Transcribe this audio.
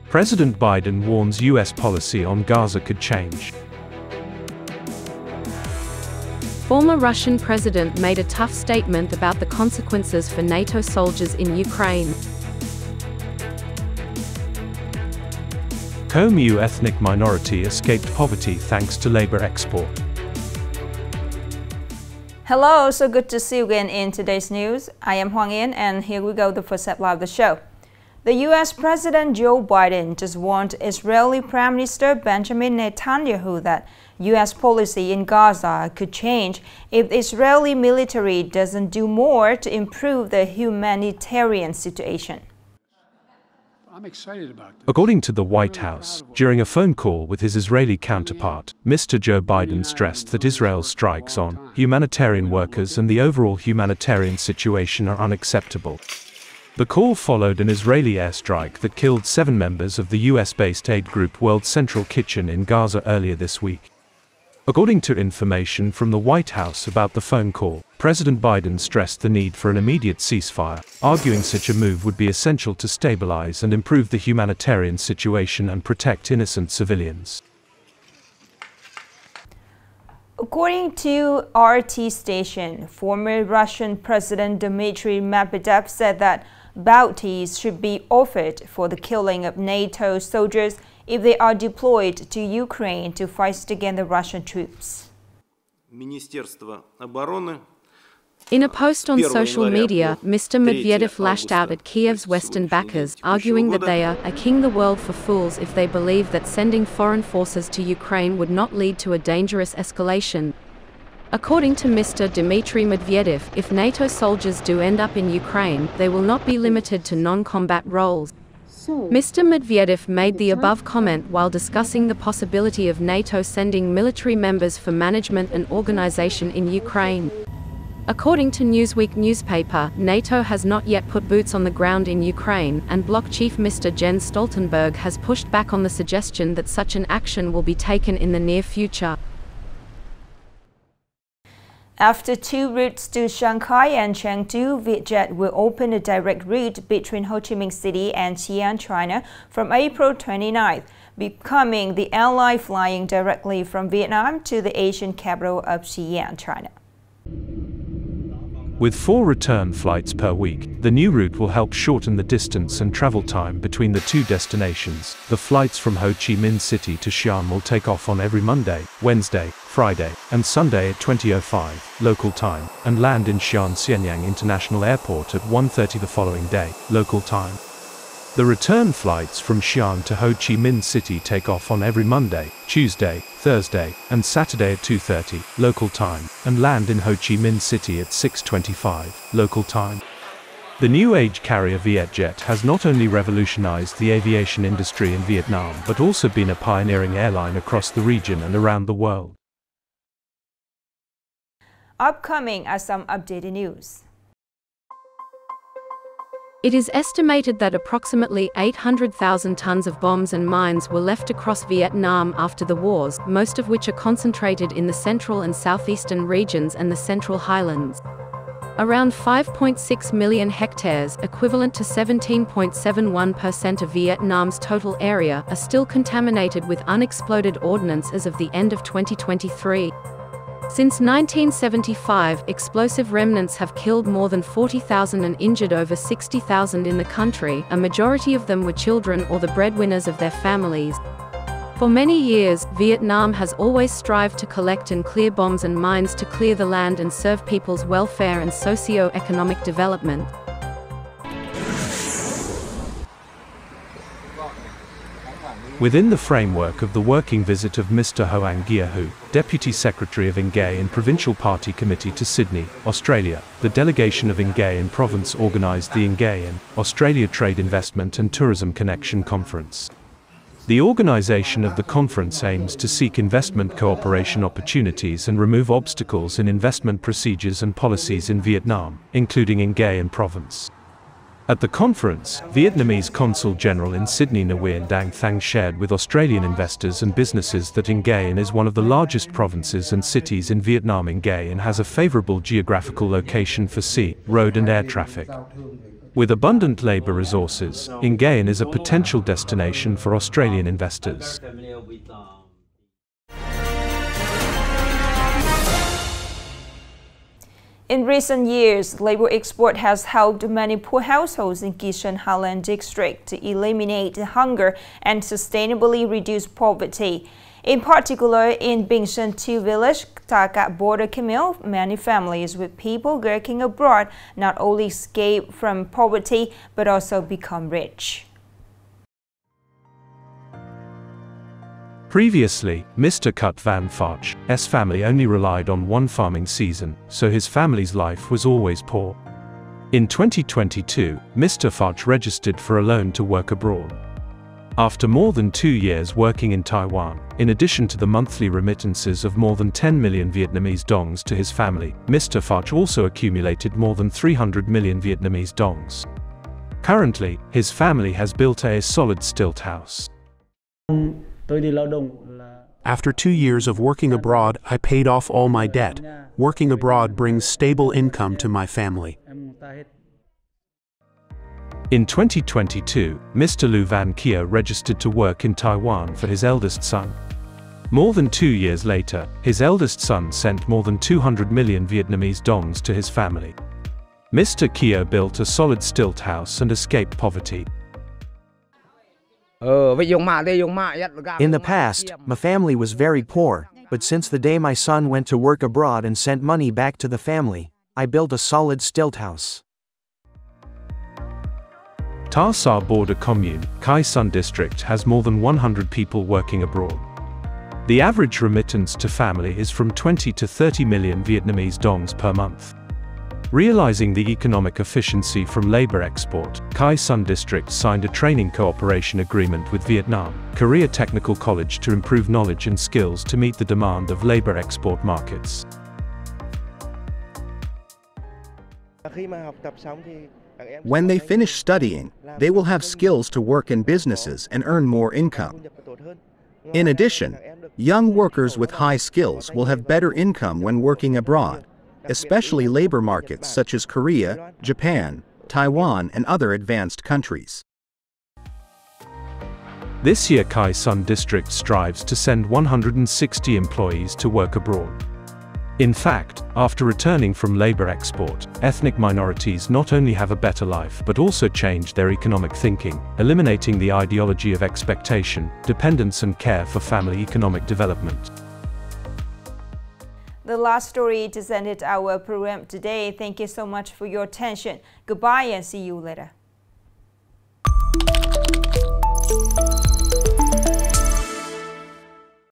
President Biden warns U.S. policy on Gaza could change. Former Russian president made a tough statement about the consequences for NATO soldiers in Ukraine. Kho Mu ethnic minority escaped poverty thanks to labor export. Hello, so good to see you again in today's news. I am Hoàng Yến and here we go, the first headline of the show. The U.S. President Joe Biden just warned Israeli Prime Minister Benjamin Netanyahu that U.S. policy in Gaza could change if the Israeli military doesn't do more to improve the humanitarian situation. I'm excited about this. According to the White House, during a phone call with his Israeli counterpart, Mr. Joe Biden stressed that Israel's strikes on humanitarian workers and the overall humanitarian situation are unacceptable. The call followed an Israeli airstrike that killed 7 members of the US-based aid group World Central Kitchen in Gaza earlier this week. According to information from the White House about the phone call, President Biden stressed the need for an immediate ceasefire, arguing such a move would be essential to stabilize and improve the humanitarian situation and protect innocent civilians. According to RT station, former Russian President Dmitry Medvedev said that bounties should be offered for the killing of NATO soldiers if they are deployed to Ukraine to fight against the Russian troops. In a post on social media, Mr. Medvedev lashed out at Kiev's Western backers, arguing that they are king the world for fools if they believe that sending foreign forces to Ukraine would not lead to a dangerous escalation. According to Mr. Dmitry Medvedev, if NATO soldiers do end up in Ukraine, they will not be limited to non-combat roles. Mr. Medvedev made the above comment while discussing the possibility of NATO sending military members for management and organization in Ukraine. According to Newsweek newspaper, NATO has not yet put boots on the ground in Ukraine, and Bloc Chief Mr. Jens Stoltenberg has pushed back on the suggestion that such an action will be taken in the near future. After 2 routes to Shanghai and Chengdu, VietJet will open a direct route between Ho Chi Minh City and Xi'an, China from April 29th, becoming the airline flying directly from Vietnam to the Asian capital of Xi'an, China. With 4 return flights per week, the new route will help shorten the distance and travel time between the 2 destinations. The flights from Ho Chi Minh City to Xi'an will take off on every Monday, Wednesday, Friday, and Sunday at 20:05 local time, and land in Xi'an Xianyang International Airport at 1:30 the following day, local time. The return flights from Xi'an to Ho Chi Minh City take off on every Monday, Tuesday, Thursday, and Saturday at 2:30 local time, and land in Ho Chi Minh City at 6:25 local time. The new age carrier VietJet has not only revolutionized the aviation industry in Vietnam but also been a pioneering airline across the region and around the world. Upcoming are some updated news. It is estimated that approximately 800,000 tons of bombs and mines were left across Vietnam after the wars, most of which are concentrated in the central and southeastern regions and the Central Highlands. Around 5.6 million hectares, equivalent to 17.71% of Vietnam's total area, are still contaminated with unexploded ordnance as of the end of 2023. Since 1975, explosive remnants have killed more than 40,000 and injured over 60,000 in the country. A majority of them were children or the breadwinners of their families. For many years, Vietnam has always strived to collect and clear bombs and mines to clear the land and serve people's welfare and socio-economic development. Within the framework of the working visit of Mr. Hoang Gia Hu, Deputy Secretary of Nghe and Provincial Party Committee to Sydney, Australia, the delegation of Nghe Province organised the Nghe Australia Trade Investment and Tourism Connection Conference. The organisation of the conference aims to seek investment cooperation opportunities and remove obstacles in investment procedures and policies in Vietnam, including Nghe Province. At the conference, Vietnamese Consul General in Sydney Nguyen Dang Thang shared with Australian investors and businesses that Nghe is one of the largest provinces and cities in Vietnam. Nghe has a favourable geographical location for sea, road and air traffic. With abundant labour resources, Nghe An is a potential destination for Australian investors. In recent years, labour export has helped many poor households in Kishan Highland district to eliminate hunger and sustainably reduce poverty. In particular, in Bingshan 2 village, Taka border Camille, many families with people working abroad not only escape from poverty but also become rich. Previously, Mr. Kut Van Foch's family only relied on one farming season, so his family's life was always poor. In 2022, Mr. Foch registered for a loan to work abroad. After more than 2 years working in Taiwan, in addition to the monthly remittances of more than 10 million Vietnamese dongs to his family, Mr. Foch also accumulated more than 300 million Vietnamese dongs. Currently, his family has built a solid stilt house. After 2 years of working abroad, I paid off all my debt. Working abroad brings stable income to my family. In 2022, Mr. Lu Van Kia registered to work in Taiwan for his eldest son. More than 2 years later, his eldest son sent more than 200 million Vietnamese dongs to his family. Mr. Kia built a solid stilt house and escaped poverty. In the past, my family was very poor, but since the day my son went to work abroad and sent money back to the family, I built a solid stilt house. Ta Sa border commune, Khai Son district has more than 100 people working abroad. The average remittance to family is from 20 to 30 million Vietnamese dongs per month. Realizing the economic efficiency from labor export, Khai Son district signed a training cooperation agreement with Vietnam, Korea Technical College to improve knowledge and skills to meet the demand of labor export markets. When they finish studying, they will have skills to work in businesses and earn more income. In addition, young workers with high skills will have better income when working abroad, especially labor markets such as Korea, Japan, Taiwan, and other advanced countries. This year Khai Son district strives to send 160 employees to work abroad. In fact, after returning from labor export, ethnic minorities not only have a better life but also change their economic thinking, eliminating the ideology of expectation, dependence and care for family economic development. The last story to end our program today. Thank you so much for your attention. Goodbye and see you later.